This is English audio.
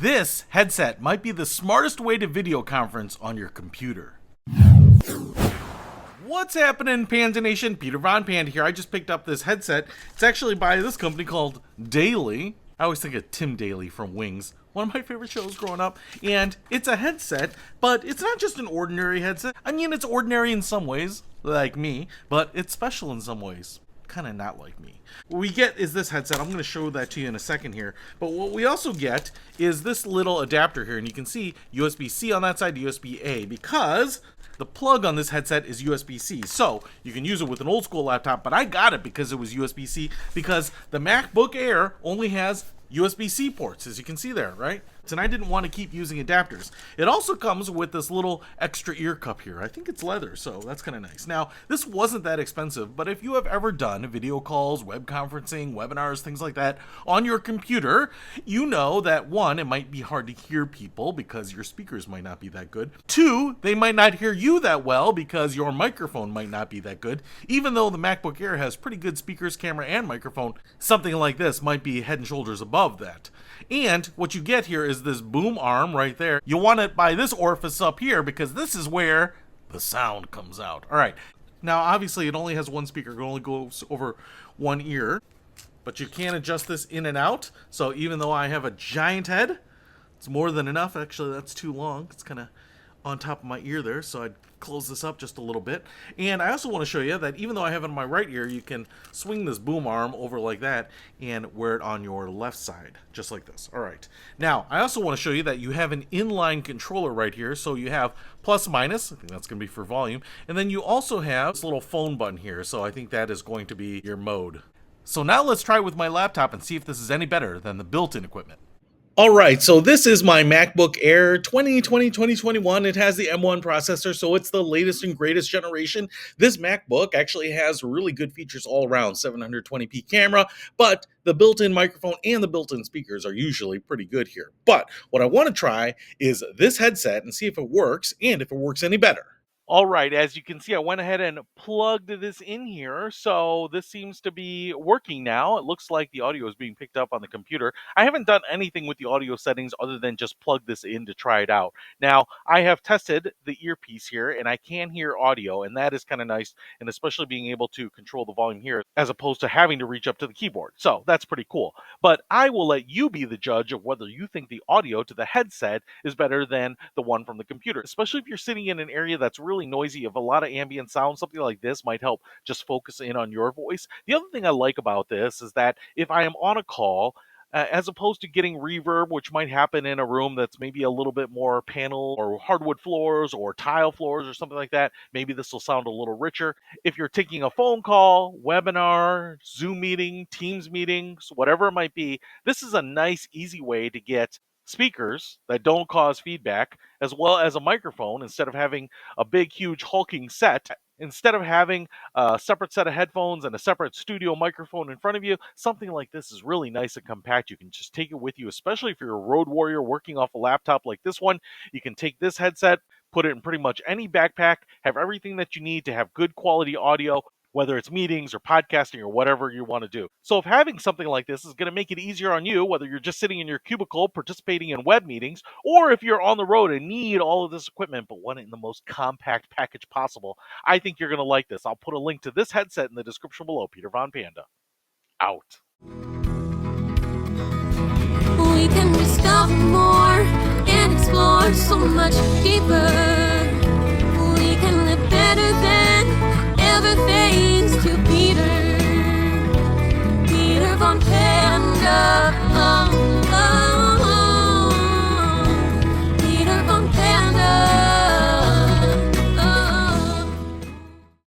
This headset might be the smartest way to video conference on your computer. What's happening, Panda Nation? Peter Von Panda here. I just picked up this headset. It's actually by this company called Daily. I always think of Tim Daly from Wings, one of my favorite shows growing up. And it's a headset, but it's not just an ordinary headset. I mean, it's ordinary in some ways, like me, but it's special in some ways. Kind of not like me. What we get is this headset. I'm going to show that to you in a second here. But what we also get is this little adapter here. And you can see USB-C on that side, USB-A, because the plug on this headset is USB-C. So you can use it with an old school laptop, but I got it because it was USB-C, because the MacBook Air only has USB-C ports, as you can see there, right? And I didn't want to keep using adapters. It also comes with this little extra ear cup here. I think it's leather, so that's kind of nice. Now, this wasn't that expensive, but if you have ever done video calls, web conferencing, webinars, things like that on your computer, you know that one, it might be hard to hear people because your speakers might not be that good. Two, they might not hear you that well because your microphone might not be that good. Even though the MacBook Air has pretty good speakers, camera, and microphone, something like this might be head and shoulders above that. And what you get here is this boom arm right there. You want it by this orifice up here because this is where the sound comes out. All right. Now, obviously, it only has one speaker. It only goes over one ear. But you can adjust this in and out. So even though I have a giant head, it's more than enough. Actually, that's too long. It's kind of on top of my ear there, so I'd close this up just a little bit. And I also want to show you that even though I have it on my right ear, you can swing this boom arm over like that and wear it on your left side, just like this. All right. Now, I also want to show you that you have an inline controller right here. So you have plus minus, I think that's going to be for volume. And then you also have this little phone button here. So I think that is going to be your mode. So now let's try it with my laptop and see if this is any better than the built-in equipment. All right, so this is my MacBook Air 2020-2021. It has the M1 processor, so it's the latest and greatest generation. This MacBook actually has really good features all around, 720p camera, but the built-in microphone and the built-in speakers are usually pretty good here. But what I want to try is this headset and see if it works and if it works any better. All right, as you can see, I went ahead and plugged this in here, so this seems to be working now. It looks like the audio is being picked up on the computer. I haven't done anything with the audio settings other than just plug this in to try it out. Now, I have tested the earpiece here, and I can hear audio, and that is kind of nice, and especially being able to control the volume here as opposed to having to reach up to the keyboard. So that's pretty cool. But I will let you be the judge of whether you think the audio to the headset is better than the one from the computer, especially if you're sitting in an area that's really noisy, of a lot of ambient sound. Something like this might help just focus in on your voice. The other thing I like about this is that if I am on a call, as opposed to getting reverb, which might happen in a room that's maybe a little bit more panel or hardwood floors or tile floors or something like that, maybe this will sound a little richer. If you're taking a phone call, webinar, Zoom meeting, Teams meetings, whatever it might be, this is a nice, easy way to get speakers that don't cause feedback, as well as a microphone. Instead of having a big, huge, hulking set, instead of having a separate set of headphones and a separate studio microphone in front of you, something like this is really nice and compact. You can just take it with you, especially if you're a road warrior working off a laptop like this one. You can take this headset, put it in pretty much any backpack, have everything that you need to have good quality audio, whether it's meetings or podcasting or whatever you want to do. So if having something like this is going to make it easier on you, whether you're just sitting in your cubicle participating in web meetings, or if you're on the road and need all of this equipment but want it in the most compact package possible, I think you're going to like this. I'll put a link to this headset in the description below. Peter Von Panda, out. We can discover more and explore so much deeper. We can live better than ever thanks to Peter Von Panda.